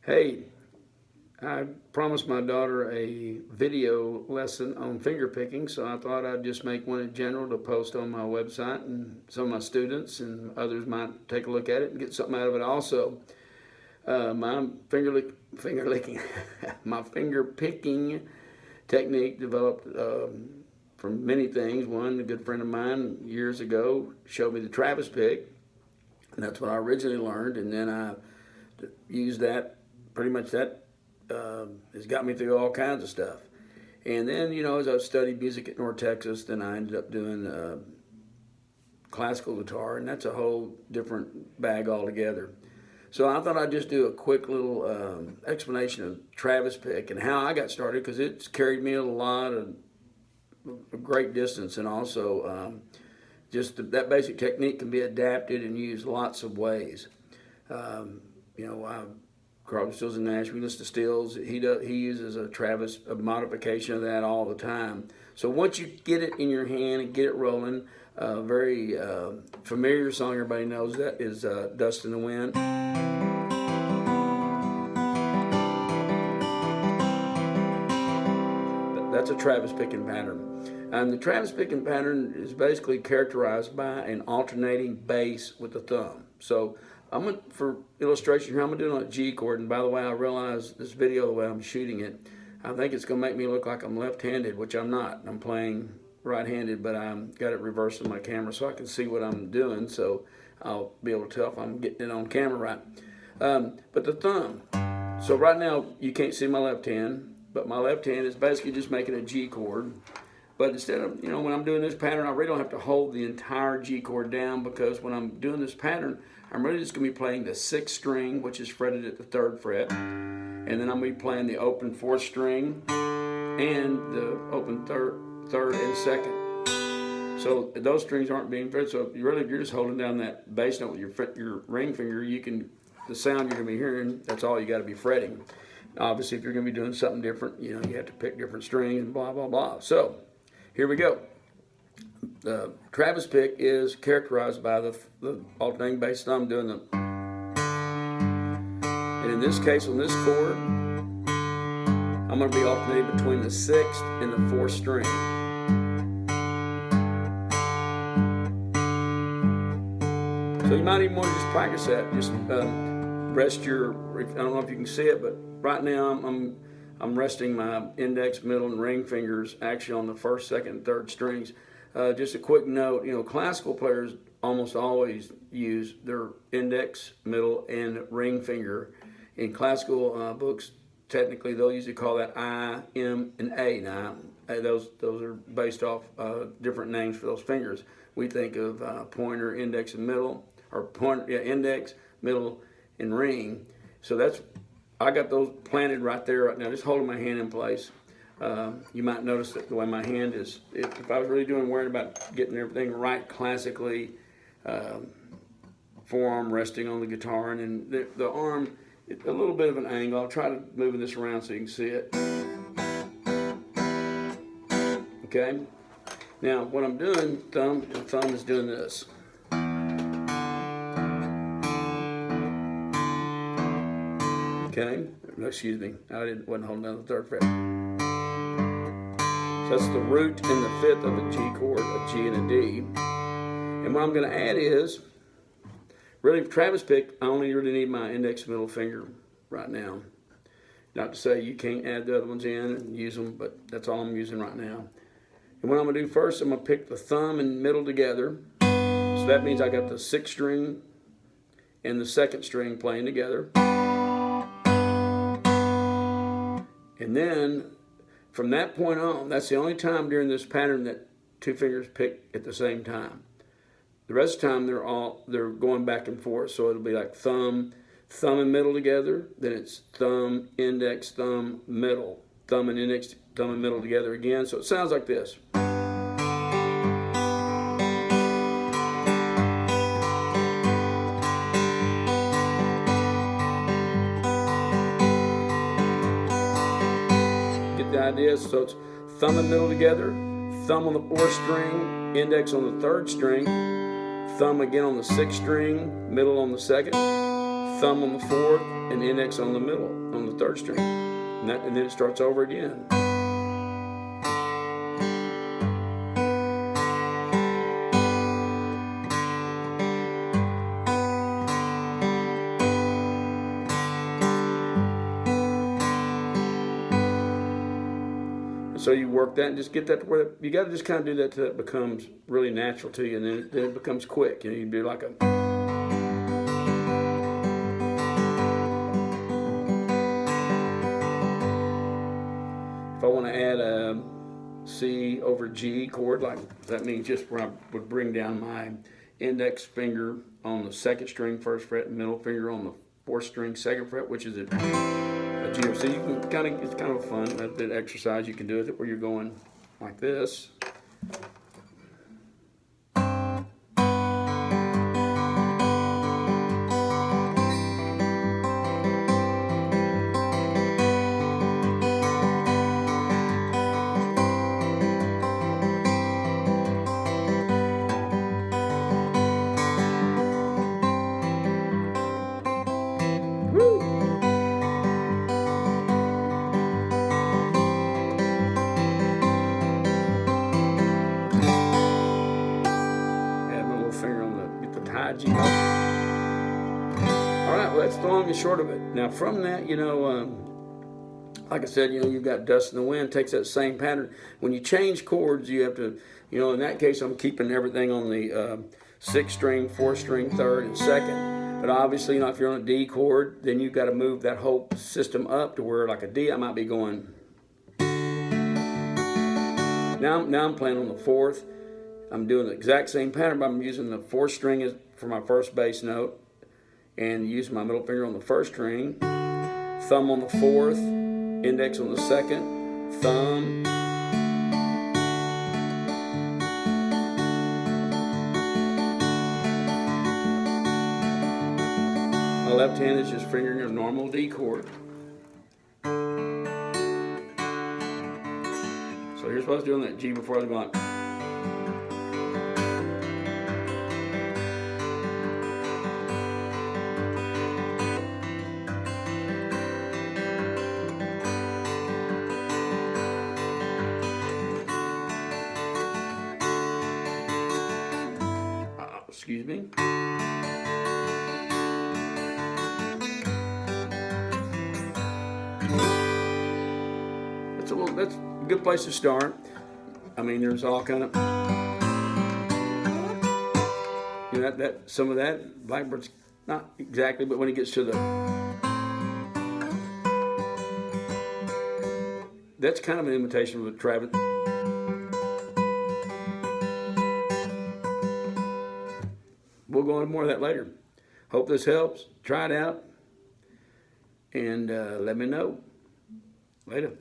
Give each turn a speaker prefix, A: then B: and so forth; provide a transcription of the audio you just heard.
A: Hey, I promised my daughter a video lesson on finger picking, so I thought I'd just make one in general to post on my website, and some of my students and others might take a look at it and get something out of it also. My finger licking, my finger picking technique developed from many things. One, a good friend of mine years ago showed me the Travis pick, and that's what I originally learned, and then I used that. Pretty much that has got me through all kinds of stuff. And then, as I studied music at North Texas, then I ended up doing classical guitar, and that's a whole different bag altogether. So I thought I'd just do a quick little explanation of Travis pick and how I got started, because it's carried me a lot of a great distance, and also that basic technique can be adapted and used lots of ways. Crosby, Stills and Nash, we listen to Stills. He uses a Travis, a modification of that all the time. So once you get it in your hand and get it rolling, a very familiar song everybody knows that is Dust in the Wind. That's a Travis picking pattern. And the Travis picking pattern is basically characterized by an alternating bass with the thumb. So for illustration here, I'm doing on a G chord, and by the way, I realize this video, the way I'm shooting it, I think it's going to make me look like I'm left-handed, which I'm not. I'm playing right-handed, but I've got it reversed on my camera so I can see what I'm doing, so I'll be able to tell if I'm getting it on camera right. But the thumb, so right now you can't see my left hand, but my left hand is basically just making a G chord. But instead of, when I'm doing this pattern, I really don't have to hold the entire G chord down, because when I'm doing this pattern, I'm really just going to be playing the 6th string, which is fretted at the 3rd fret. And then I'm going to be playing the open 4th string and the open 3rd and 2nd. So those strings aren't being fretted. So if you're just holding down that bass note with your ring finger, the sound you're going to be hearing, that's all you got to be fretting. Obviously, if you're going to be doing something different, you have to pick different strings and blah, blah, blah. So here we go. The Travis pick is characterized by the alternating bass thumb doing the, and in this case on this chord, I'm going to be alternating between the 6th and the 4th string. So you might even want to just practice that. Just rest your, I don't know if you can see it, but right now I'm resting my index, middle, and ring fingers actually on the 1st, 2nd, and 3rd strings. Just a quick note, classical players almost always use their index, middle, and ring finger. In classical books, technically they'll usually call that I, M, and A. Now, those are based off different names for those fingers. We think of pointer, index, and middle, or index, middle, and ring. So I got those planted right there right now, just holding my hand in place. You might notice that the way my hand is, if I was really worrying about getting everything right classically, forearm resting on the guitar, and then the arm, a little bit of an angle. I'll try to move this around so you can see it. Okay? Now, what I'm doing, thumb is doing this. Okay? Excuse me, wasn't holding down the 3rd fret. So that's the root and the 5th of a G chord, a G and a D. And what I'm going to add is, really for Travis pick, I only really need my index and middle finger right now. Not to say you can't add the other ones in and use them, but that's all I'm using right now. And what I'm going to do first, I'm going to pick the thumb and middle together. So that means I got the 6th string and the 2nd string playing together. And then from that point on, that's the only time during this pattern that 2 fingers pick at the same time. The rest of the time they're going back and forth. So it'll be like thumb and middle together. Then it's thumb, index, thumb, middle. Thumb and index, thumb and middle together again. So it sounds like this. The idea, so it's thumb and middle together, thumb on the 4th string, index on the 3rd string, thumb again on the 6th string, middle on the 2nd, thumb on the fourth, and index on the middle, on the third string. And then it starts over again. So you work that and just get that to where you got to just kind of do that till it becomes really natural to you, and then it becomes quick. You know, you do like a. If I want to add a C over G chord, like that means just where I would bring down my index finger on the second string, first fret, and middle finger on the fourth string, second fret, which is a G. So you can kind of, it's kind of fun, a bit of exercise you can do with it where you're going like this. High G. All right, well, that's the long and short of it. Now, from that, you know, like I said, you know, you've got Dust in the Wind, takes that same pattern. When you change chords, you have to, you know, in that case, I'm keeping everything on the sixth string, fourth string, third, and second. But obviously, you know, if you're on a D chord, then you've got to move that whole system up to where, like a D, I might be going. Now I'm playing on the fourth. I'm doing the exact same pattern, but I'm using the fourth string for my first bass note, and using my middle finger on the first string, thumb on the fourth, index on the second, thumb, my left hand is just fingering a normal D chord. So here's what I was doing that G before I was going. Excuse me. That's a good place to start. I mean, there's all kind of, you know, that some of that Blackbird's not exactly, but when it gets to the, that's kind of an imitation of Travis. We'll go into more of that later. Hope this helps. Try it out and let me know. Later.